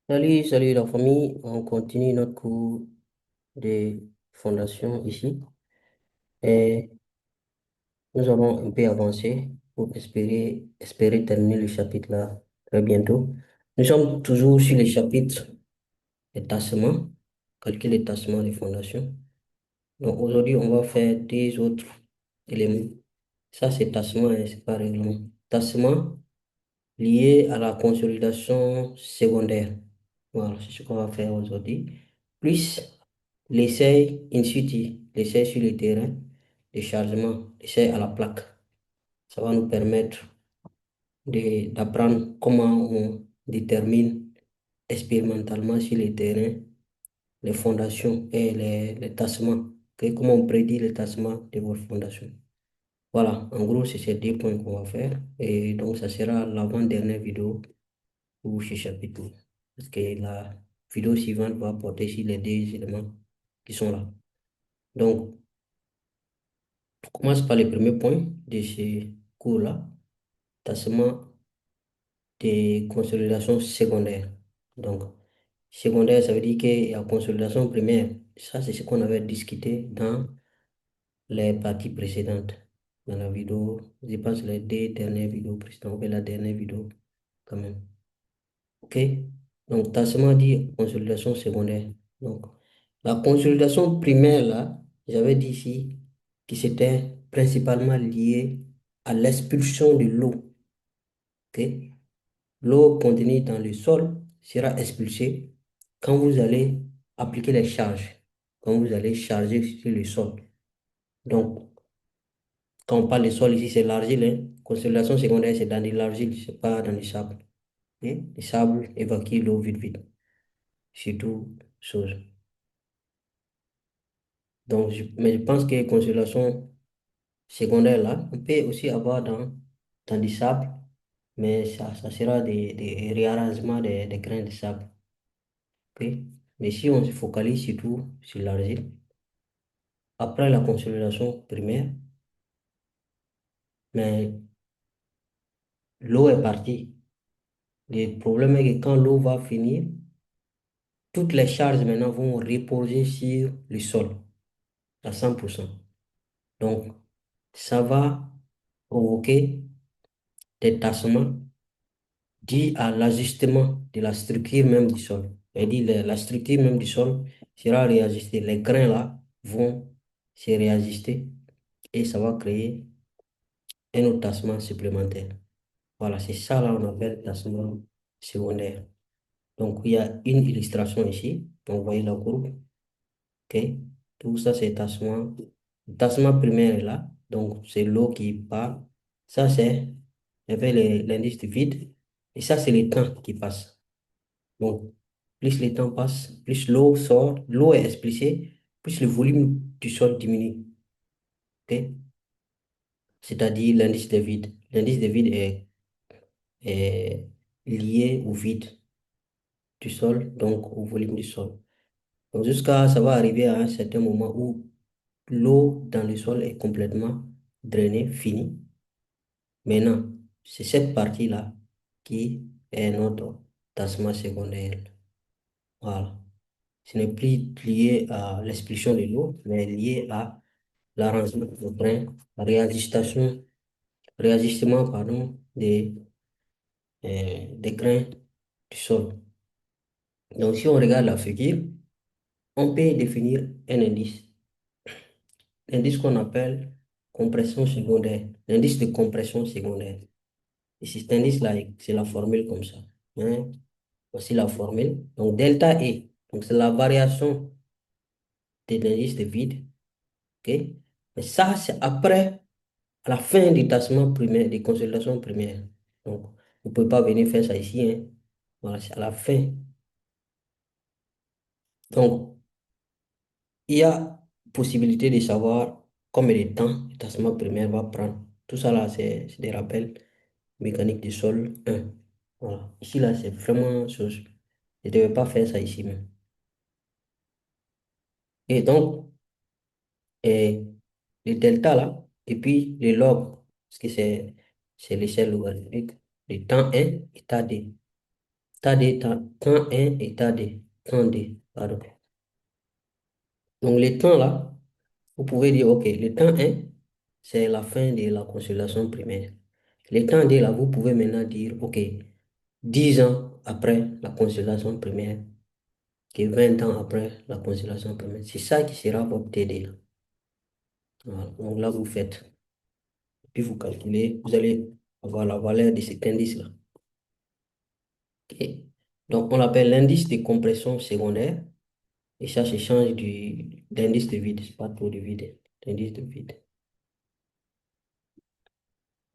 Salut, salut la famille. On continue notre cours de fondation ici. Et nous allons un peu avancer pour espérer terminer le chapitre là très bientôt. Nous sommes toujours sur le chapitre des tassements, calcul des tassements des fondations. Donc aujourd'hui, on va faire des autres éléments. Ça, c'est tassement, hein, c'est pas règlement. Tassement lié à la consolidation secondaire. Voilà, c'est ce qu'on va faire aujourd'hui. Plus l'essai in situ, l'essai sur le terrain, le chargement, l'essai à la plaque. Ça va nous permettre d'apprendre comment on détermine expérimentalement sur le terrain les fondations et les tassements. Comment on prédit les tassements de vos fondations. Voilà, en gros, c'est ces deux points qu'on va faire. Et donc, ça sera l'avant-dernière vidéo pour ce chapitre. Parce que la vidéo suivante va porter sur les deux éléments qui sont là. Donc, on commence par le premier point de ce cours-là, tassement des consolidations secondaires. Donc, secondaire, ça veut dire qu'il y a consolidation primaire. Ça, c'est ce qu'on avait discuté dans les parties précédentes. Dans la vidéo, je pense les deux dernières vidéos précédentes, ou la dernière vidéo quand même. OK? Donc, tassement dit consolidation secondaire. Donc, la consolidation primaire, là, j'avais dit ici que c'était principalement lié à l'expulsion de l'eau. OK? L'eau contenue dans le sol sera expulsée quand vous allez appliquer les charges, quand vous allez charger sur le sol. Donc, quand on parle de sol ici, c'est l'argile, hein. Consolidation secondaire, c'est dans de l'argile, c'est pas dans le sable. OK? Le sable évacue l'eau vite, vite. Surtout, chose. Donc, mais je pense que consolidation secondaire, là, on peut aussi avoir dans du sable, mais ça sera des réarrangements des grains de sable. OK? Mais si on se focalise surtout sur l'argile, après la consolidation primaire, mais l'eau est partie. Le problème est que quand l'eau va finir, toutes les charges maintenant vont reposer sur le sol à 100%. Donc, ça va provoquer des tassements dû à l'ajustement de la structure même du sol. C'est-à-dire la structure même du sol sera réajustée. Les grains là vont se réajuster et ça va créer un autre tassement supplémentaire. Voilà, c'est ça là on appelle tassement secondaire. Donc il y a une illustration ici. Donc vous voyez la courbe. OK? Tout ça c'est tassement. Le tassement primaire est là. Donc c'est l'eau qui part. Ça c'est l'indice de vide. Et ça c'est le temps qui passe. Donc, plus le temps passe, plus l'eau sort, l'eau est expulsée, plus le volume du sol diminue. OK? C'est-à-dire l'indice de vide. L'indice de vide est lié au vide du sol, donc au volume du sol. Donc, ça va arriver à un certain moment où l'eau dans le sol est complètement drainée, finie. Maintenant, c'est cette partie-là qui est notre tassement secondaire. Voilà. Ce n'est plus lié à l'expulsion de l'eau, mais lié à l'arrangement des grains, la réajustement, pardon, des grains du sol. Donc, si on regarde la figure, on peut définir un indice. L'indice qu'on appelle compression secondaire, l'indice de compression secondaire. Et cet indice-là, c'est la formule comme ça. Hein. Voici la formule. Donc, delta E, donc c'est la variation de l'indice de vide. OK? Mais ça, c'est après, à la fin du tassement primaire, des consolidations primaires. Donc, vous ne pouvez pas venir faire ça ici, hein. Voilà, c'est à la fin. Donc, il y a possibilité de savoir combien de temps le tassement primaire va prendre. Tout ça là, c'est des rappels mécaniques du sol 1. Voilà. Ici, là, c'est vraiment chose. Je ne devais pas faire ça ici même. Et donc, et le delta là, et puis le log, parce que c'est l'échelle logarithmique, le temps 1, état D. tas D, temps 1 et tas D, temps D, pardon. Donc, le temps là, vous pouvez dire, OK, le temps 1, c'est la fin de la consolidation primaire. Le temps D là, vous pouvez maintenant dire, OK, 10 ans après la consolidation primaire, que 20 ans après la consolidation primaire. C'est ça qui sera votre TD là. Voilà. Donc là, vous faites, puis vous calculez, vous allez avoir la valeur de cet indice-là. OK. Donc, on l'appelle l'indice de compression secondaire. Et ça se change d'indice de vide. C'est pas trop de vide, d'indice de vide.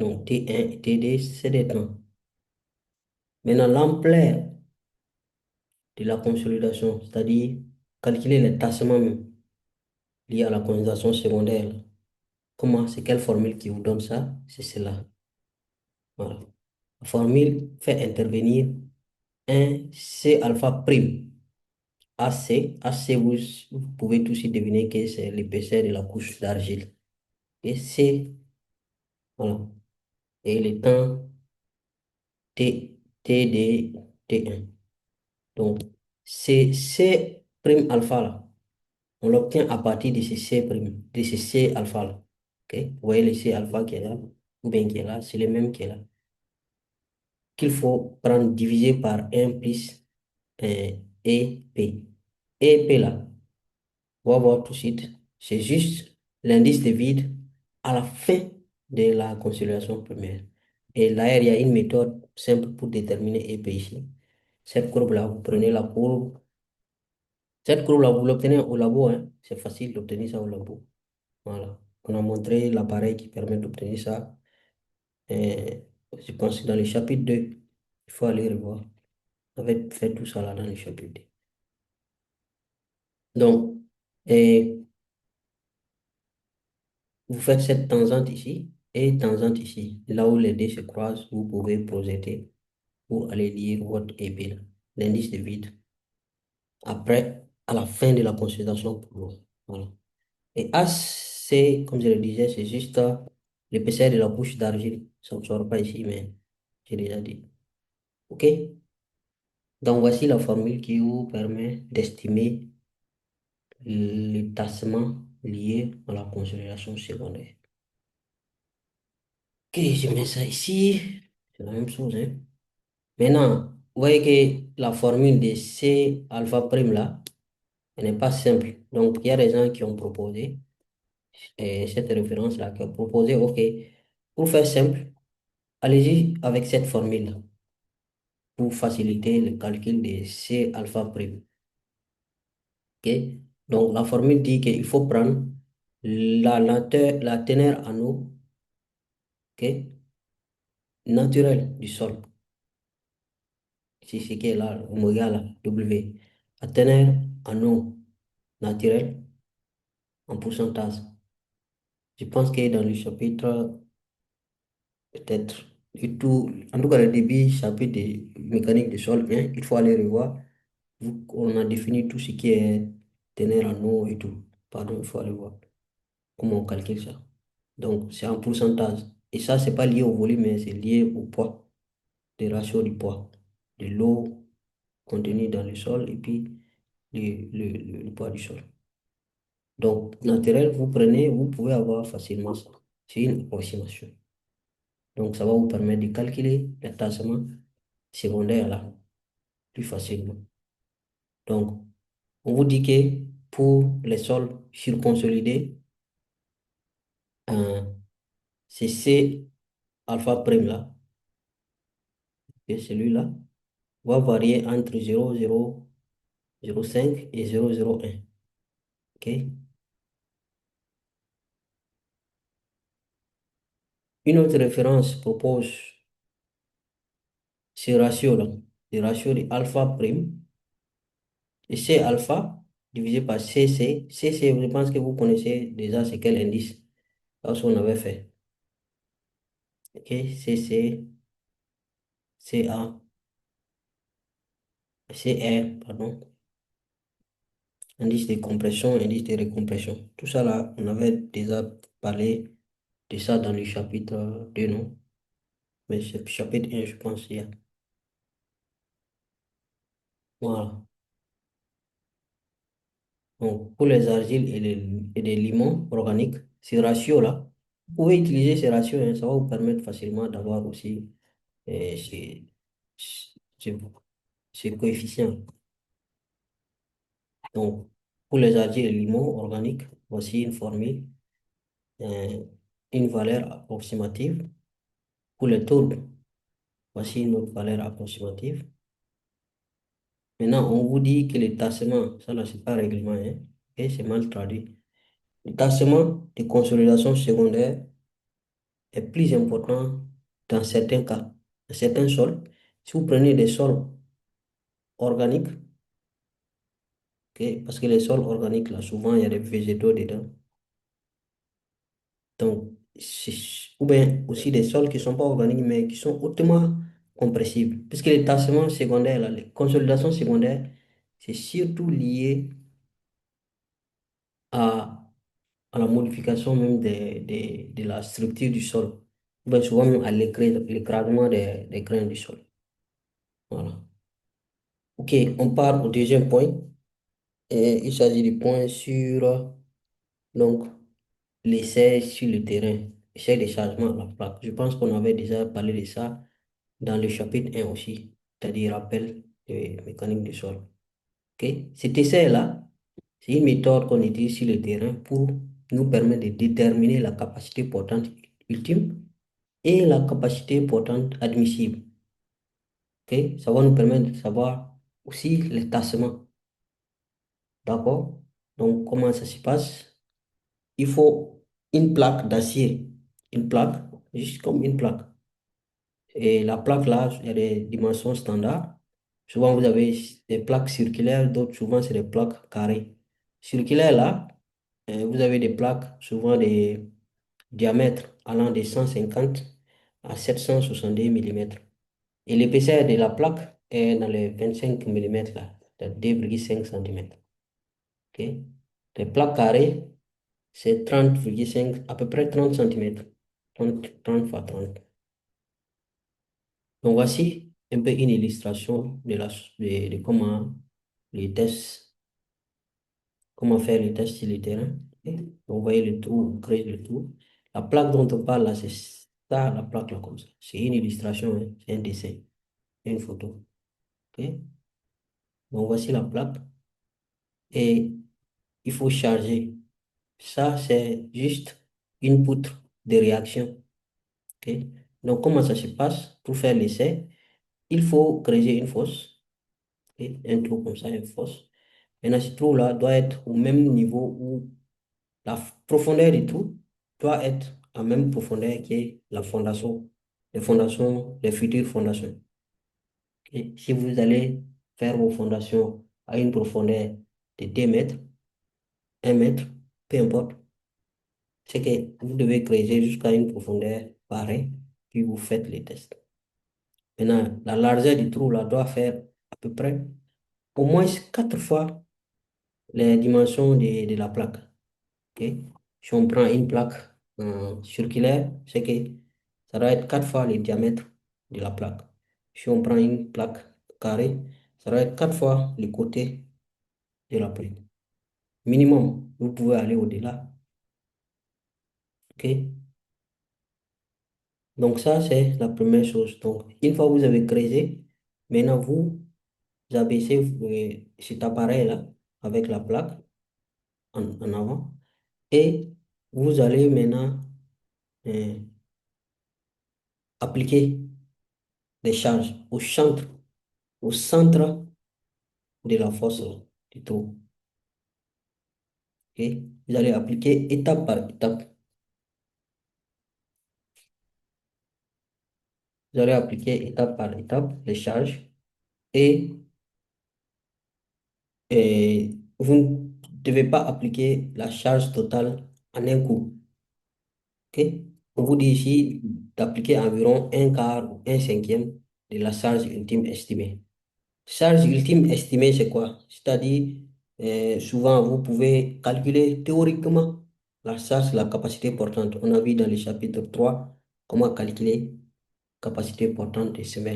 Donc, T1 et TD, c'est des temps. Maintenant, l'ampleur de la consolidation, c'est-à-dire calculer les tassements même liés à la consolidation secondaire. Comment, c'est quelle formule qui vous donne ça? C'est cela. Voilà. La formule fait intervenir un C alpha prime. AC, vous pouvez tout aussi deviner que c'est l'épaisseur de la couche d'argile. Et C, voilà. Et le temps T, TD, T1. Donc, C prime alpha là, on l'obtient à partir de ce C prime, de ce C alpha là. OK? Vous voyez le C alpha qui est là, ou bien qui est là, c'est le même qui est là. Qu'il faut prendre divisé par 1 plus EP. EP là, on va voir tout de suite, c'est juste l'indice de vide à la fin de la consolidation première. Et là, il y a une méthode simple pour déterminer EP ici. Cette courbe-là, vous prenez la courbe. Cette courbe-là, vous l'obtenez au labo, hein. C'est facile d'obtenir ça au labo. Voilà. On a montré l'appareil qui permet d'obtenir ça. Et je pense que dans le chapitre 2, il faut aller revoir. On avait fait tout ça là dans le chapitre 2. Donc, et vous faites cette tangente ici et tangente ici. Là où les deux se croisent, vous pouvez projeter pour aller lire votre épée, là, l'indice de vide. Après, à la fin de la consultation pour l'eau. Voilà. Et H, c'est, comme je le disais, c'est juste l'épaisseur de la couche d'argile. Ça ne sort pas ici, mais j'ai déjà dit. OK? Donc, voici la formule qui vous permet d'estimer les tassements liés à la consolidation secondaire. OK, je mets ça ici. C'est la même chose, hein? Maintenant, vous voyez que la formule de C alpha prime là, elle n'est pas simple. Donc, il y a des gens qui ont proposé cette référence-là, qui ont proposé, OK, pour faire simple, allez-y avec cette formule pour faciliter le calcul de C alpha prime. OK? Donc, la formule dit qu'il faut prendre la teneur en eau, OK, naturelle du sol. C'est ce qui est là, oméga là, W. La teneur en eau naturelle en pourcentage. Je pense que dans le chapitre, peut-être, et tout, en tout cas, le début, chapitre de mécanique du sol, hein, il faut aller revoir. On a défini tout ce qui est teneur en eau et tout. Pardon, il faut aller voir comment on calcule ça. Donc, c'est en pourcentage. Et ça, c'est pas lié au volume, mais c'est lié au poids, des ratios du poids, de l'eau contenue dans le sol et puis le poids du sol. Donc, naturel, vous prenez, vous pouvez avoir facilement ça. C'est une approximation. Donc, ça va vous permettre de calculer les tassements secondaires là, plus facilement. Donc, on vous dit que pour les sols surconsolidés, c'est C alpha prime là, et celui-là va varier entre 0,005 et 0,01. OK? Une autre référence propose ce ratio-là, le ratio de alpha prime, et C alpha divisé par CC. CC, je pense que vous connaissez déjà c'est quel indice, parce qu'on avait fait. OK? CC, CA, CR, pardon. Indice de compression, indice de récompression. Tout ça là, on avait déjà parlé de ça dans le chapitre 2, non? Mais chapitre 1, je pense, il y a. Voilà. Donc, pour les argiles et les limons organiques, ces ratios-là, vous pouvez utiliser ces ratios, hein, ça va vous permettre facilement d'avoir aussi ces, ces, ces coefficients. Donc, pour les argiles et les limons organiques, voici une formule, euh, une valeur approximative. Pour les tourbes, voici une autre valeur approximative. Maintenant, on vous dit que le tassement, ça là, c'est pas règlement, hein, et c'est mal traduit. Le tassement de consolidation secondaire est plus important dans certains cas. Dans certains sols, si vous prenez des sols organiques, ok, parce que les sols organiques, là, souvent, il y a des végétaux dedans. Donc, ou bien aussi des sols qui ne sont pas organiques, mais qui sont hautement compressibles. Puisque les tassements secondaires, là, les consolidations secondaires, c'est surtout lié à, à la modification même de la structure du sol. Ou bien souvent même à l'écrasement des grains du sol. Voilà. OK, on part au deuxième point. Et il s'agit du point sur donc, l'essai sur le terrain, essai de chargement à la plaque. Je pense qu'on avait déjà parlé de ça dans le chapitre 1 aussi, c'est-à-dire rappel de mécanique du sol. Ok. Cet essai-là, c'est une méthode qu'on utilise sur le terrain pour nous permettre de déterminer la capacité portante ultime et la capacité portante admissible. Ok. Ça va nous permettre de savoir aussi les tassements. D'accord? Donc, comment ça se passe? Il faut une plaque d'acier, une plaque, juste comme une plaque. Et la plaque là, il y a des dimensions standards. Souvent, vous avez des plaques circulaires, d'autres, souvent, c'est des plaques carrées. Circulaires là, vous avez des plaques, souvent des diamètres allant de 150 à 770 millimètres. Et l'épaisseur de la plaque est dans les 25 millimètres là, de 2,5 centimètres. Ok. Les plaques carrées, c'est 30,5, à peu près 30 centimètres. 30 fois 30. Donc voici un peu une illustration de comment les tests, comment faire les tests sur le terrain. Ok. Donc vous voyez le trou, vous créez le trou. La plaque dont on parle là, c'est ça, la plaque là comme ça. C'est une illustration, hein, c'est un dessin, une photo. Ok. Donc voici la plaque et il faut charger. Ça, c'est juste une poutre de réaction. Ok. Donc comment ça se passe pour faire l'essai? Il faut creuser une fosse, ok, un trou comme ça, une fosse. Maintenant, ce trou-là doit être au même niveau où profondeur du trou doit être à la même profondeur que la fondation, les fondations, les futures fondations. Et si vous allez faire vos fondations à une profondeur de 2 mètres, 1 mètre, peu importe, c'est que vous devez creuser jusqu'à une profondeur pareille, puis vous faites les tests. Maintenant, la largeur du trou là doit faire à peu près au moins 4 fois les dimensions de la plaque. Ok. Si on prend une plaque circulaire, c'est que ça doit être 4 fois le diamètre de la plaque. Si on prend une plaque carrée, ça doit être 4 fois le côté de la plaque. Minimum, vous pouvez aller au-delà. Ok. Donc ça, c'est la première chose. Donc, une fois que vous avez creusé, maintenant vous abaissez cet appareil-là avec la plaque en avant et vous allez maintenant euh, appliquer des charges au centre de la fosse du trou. Ok. Vous allez appliquer étape par étape. Vous allez appliquer étape par étape les charges et, vous ne devez pas appliquer la charge totale en un coup. Ok. On vous dit ici d'appliquer environ un quart ou un cinquième de la charge ultime estimée. Charge ultime estimée, c'est quoi? C'est-à-dire, souvent, vous pouvez calculer théoriquement la charge, la capacité portante. On a vu dans le chapitre 3 comment calculer capacité portante des semelles.